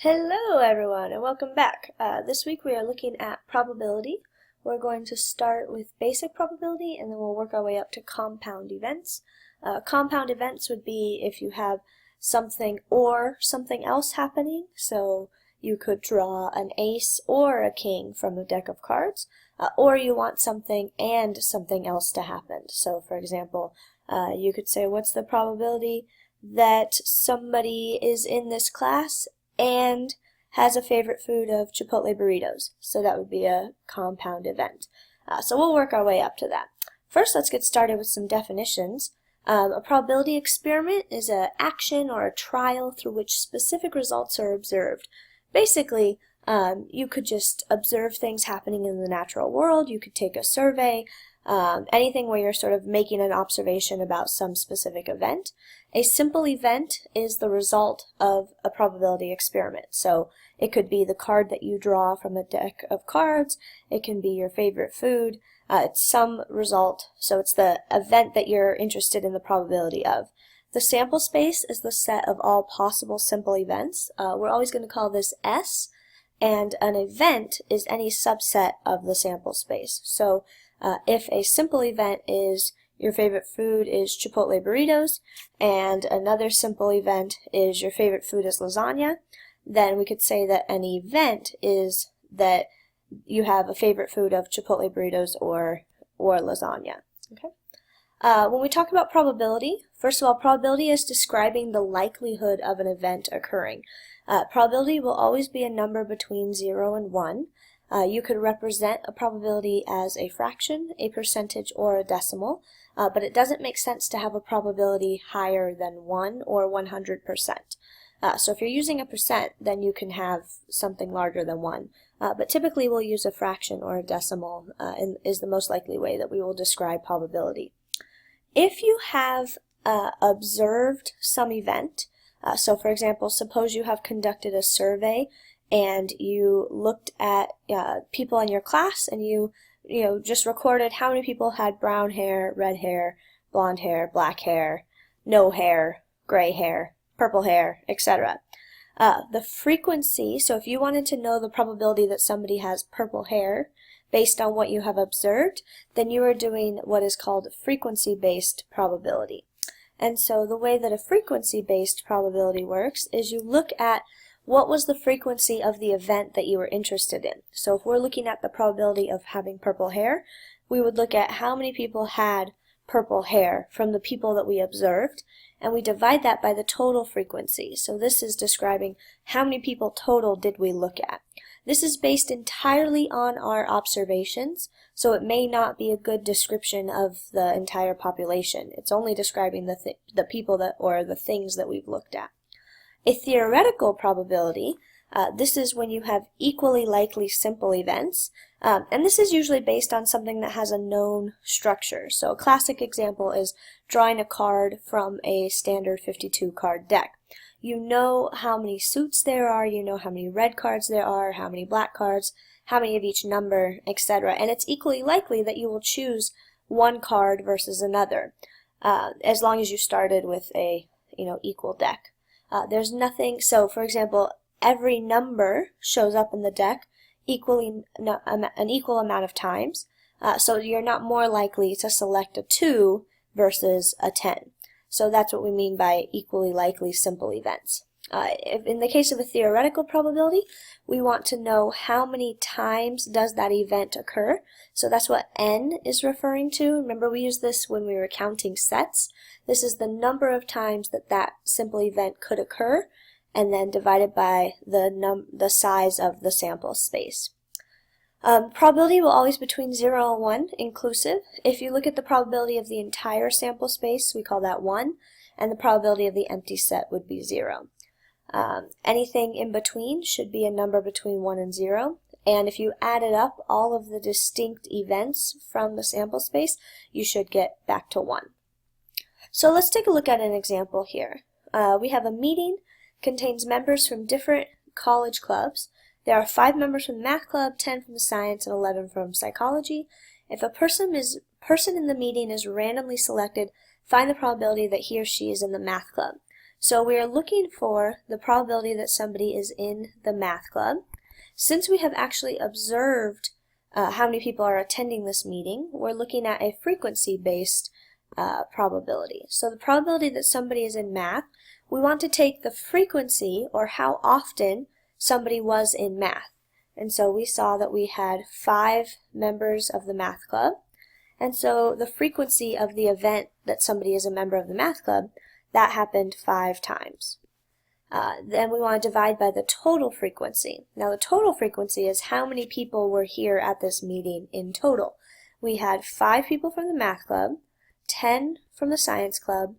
Hello everyone and welcome back. This week we are looking at probability. We're going to start with basic probability and then we'll work our way up to compound events. Compound events would be if you have something or something else happening. So you could draw an ace or a king from a deck of cards, or you want something and something else to happen. So for example, you could say, what's the probability that somebody is in this class and has a favorite food of Chipotle burritos? So that would be a compound event. So we'll work our way up to that. First, let's get started with some definitions. A probability experiment is an action or a trial through which specific results are observed. Basically, you could just observe things happening in the natural world. You could take a survey, anything where you're sort of making an observation about some specific event. A simple event is the result of a probability experiment. So it could be the card that you draw from a deck of cards. It can be your favorite food. It's some result, so it's the event that you're interested in the probability of. The sample space is the set of all possible simple events. We're always going to call this S, and an event is any subset of the sample space. So if a simple event is your favorite food is Chipotle burritos, and another simple event is your favorite food is lasagna, then we could say that an event is that you have a favorite food of Chipotle burritos or lasagna. Okay. When we talk about probability, first of all, probability is describing the likelihood of an event occurring. Probability will always be a number between 0 and 1. You could represent a probability as a fraction, a percentage, or a decimal, but it doesn't make sense to have a probability higher than 1 or 100%. So if you're using a percent, then you can have something larger than 1. But typically we'll use a fraction or a decimal and is the most likely way that we will describe probability. If you have observed some event, so for example, suppose you have conducted a survey and you looked at people in your class and you just recorded how many people had brown hair, red hair, blonde hair, black hair, no hair, gray hair, purple hair, etc. The frequency, so if you wanted to know the probability that somebody has purple hair based on what you have observed, then you are doing what is called frequency-based probability. And so the way that a frequency-based probability works is you look at what was the frequency of the event that you were interested in. So if we're looking at the probability of having purple hair, we would look at how many people had purple hair from the people that we observed, and we divide that by the total frequency. So this is describing how many people total did we look at. This is based entirely on our observations, so it may not be a good description of the entire population. It's only describing the people that or the things that we've looked at. A theoretical probability, this is when you have equally likely simple events, and this is usually based on something that has a known structure. So a classic example is drawing a card from a standard 52 card deck. You know how many suits there are, you know how many red cards there are, how many black cards, how many of each number, etc. And it's equally likely that you will choose one card versus another, as long as you started with a equal deck. There's nothing, so for example, every number shows up in the deck an equal amount of times, so you're not more likely to select a 2 versus a 10. So that's what we mean by equally likely simple events. In the case of a theoretical probability, we want to know how many times does that event occur. So that's what n is referring to. Remember, we used this when we were counting sets. This is the number of times that simple event could occur, and then divided by the size of the sample space. Probability will always be between 0 and 1, inclusive. If you look at the probability of the entire sample space, we call that 1, and the probability of the empty set would be 0. Anything in between should be a number between 1 and 0, and if you added up all of the distinct events from the sample space, you should get back to 1. So let's take a look at an example here. We have a meeting, contains members from different college clubs. There are 5 members from the math club, 10 from the science, and 11 from psychology. If a person in the meeting is randomly selected, find the probability that he or she is in the math club. So we are looking for the probability that somebody is in the math club. Since we have actually observed how many people are attending this meeting, we're looking at a frequency-based probability. So the probability that somebody is in math, we want to take the frequency, or how often somebody was in math. And so we saw that we had 5 members of the math club. And so the frequency of the event that somebody is a member of the math club, that happened 5 times. Then we want to divide by the total frequency. Now the total frequency is how many people were here at this meeting in total. We had 5 people from the math club, 10 from the science club,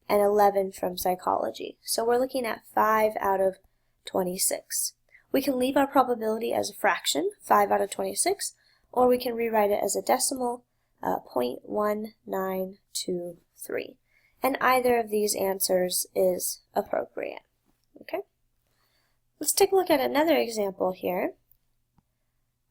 and 11 from psychology. So we're looking at 5 out of 26. We can leave our probability as a fraction, 5 out of 26, or we can rewrite it as a decimal, 0.1923. And either of these answers is appropriate. Okay? Let's take a look at another example here.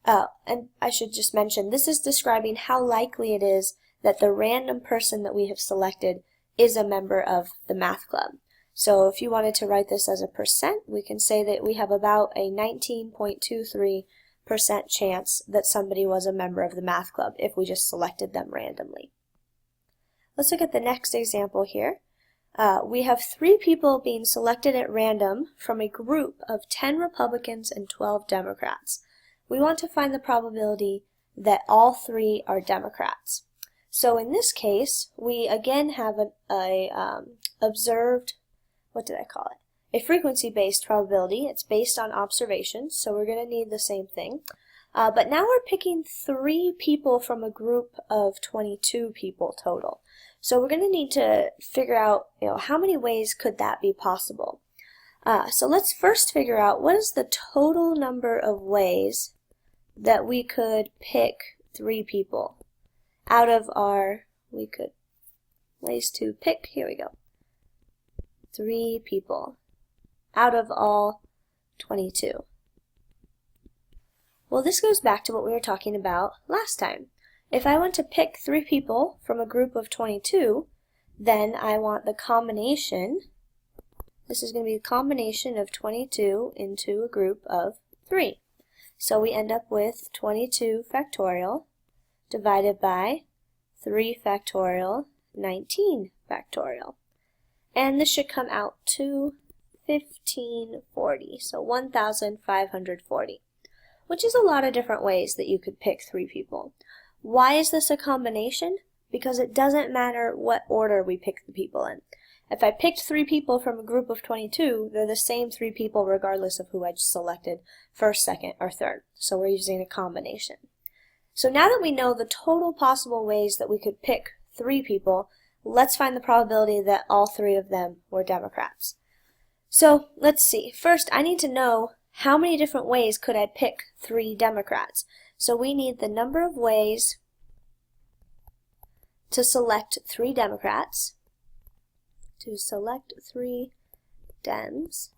And I should just mention, this is describing how likely it is that the random person that we have selected is a member of the math club. So if you wanted to write this as a percent, we can say that we have about a 19.23% chance that somebody was a member of the math club if we just selected them randomly. Let's look at the next example here. We have 3 people being selected at random from a group of 10 Republicans and 12 Democrats. We want to find the probability that all 3 are Democrats. So in this case, we again have observed, what did I call it? A frequency-based probability. It's based on observations, so we're going to need the same thing. But now we're picking 3 people from a group of 22 people total. So we're going to need to figure out, how many ways could that be possible? So let's first figure out what is the total number of ways that we could pick 3 people out of our, ways to pick, here we go, 3 people out of all 22. Well, this goes back to what we were talking about last time. If I want to pick 3 people from a group of 22, then I want the combination, this is going to be the combination of 22 into a group of 3. So we end up with 22 factorial divided by 3 factorial, 19 factorial. And this should come out to 1540, so 1,540, which is a lot of different ways that you could pick 3 people. Why is this a combination? Because it doesn't matter what order we pick the people in. If I picked 3 people from a group of 22, they're the same 3 people regardless of who I selected first, second, or third. So we're using a combination. So now that we know the total possible ways that we could pick 3 people, let's find the probability that all 3 of them were Democrats. So let's see. First, I need to know how many different ways could I pick 3 Democrats. So we need the number of ways to select 3 Democrats, to select 3 Dems,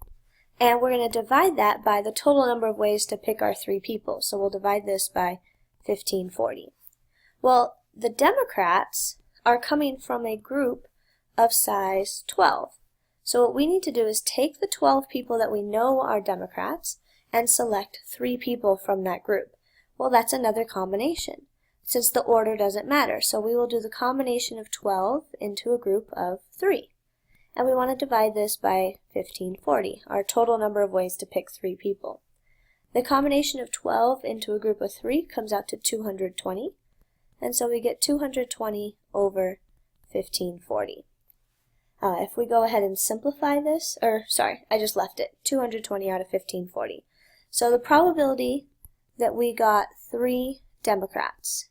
and we're going to divide that by the total number of ways to pick our 3 people. So we'll divide this by 1540. Well, the Democrats are coming from a group of size 12. So what we need to do is take the 12 people that we know are Democrats and select 3 people from that group. Well, that's another combination, since the order doesn't matter. So we will do the combination of 12 into a group of 3. And we want to divide this by 1540, our total number of ways to pick 3 people. The combination of 12 into a group of 3 comes out to 220. And so we get 220 over 1540. If we go ahead and simplify this, I just left it, 220 out of 1540. So the probability that we got 3 Democrats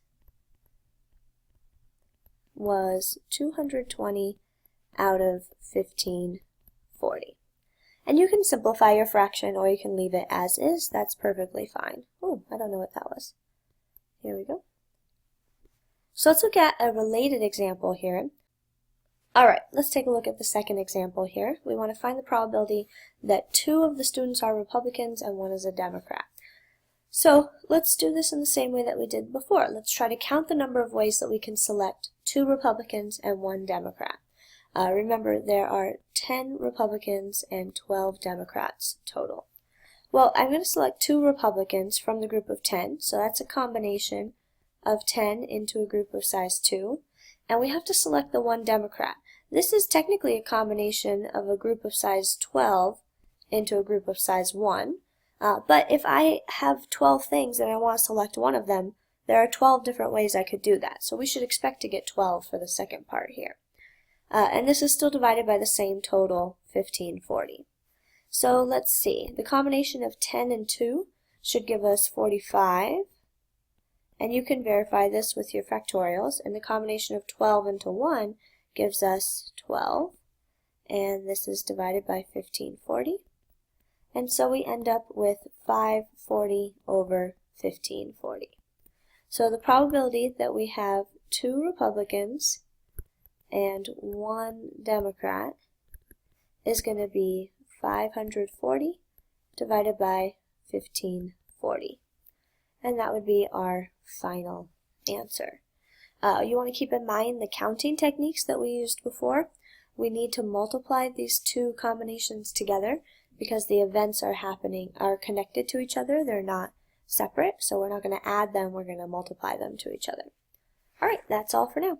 was 220 out of 1540. And you can simplify your fraction or you can leave it as is. That's perfectly fine. Oh, I don't know what that was. Here we go. So let's look at a related example here. Alright, let's take a look at the second example here. We want to find the probability that 2 of the students are Republicans and 1 is a Democrat. So let's do this in the same way that we did before. Let's try to count the number of ways that we can select 2 Republicans and 1 Democrat. Remember, there are 10 Republicans and 12 Democrats total. Well, I'm going to select 2 Republicans from the group of 10, so that's a combination of 10 into a group of size 2, and we have to select the 1 Democrat. This is technically a combination of a group of size 12 into a group of size 1, but if I have 12 things and I want to select one of them, there are 12 different ways I could do that, so we should expect to get 12 for the second part here. And this is still divided by the same total, 1540. So let's see, the combination of 10 and 2 should give us 45, and you can verify this with your factorials, and the combination of 12 into 1 gives us 12, and this is divided by 1540, and so we end up with 540 over 1540. So the probability that we have 2 Republicans and 1 Democrat is going to be 540 divided by 1540. And that would be our final answer. You want to keep in mind the counting techniques that we used before. We need to multiply these 2 combinations together because the events are connected to each other. They're not separate, so we're not going to add them, we're going to multiply them to each other. Alright, that's all for now.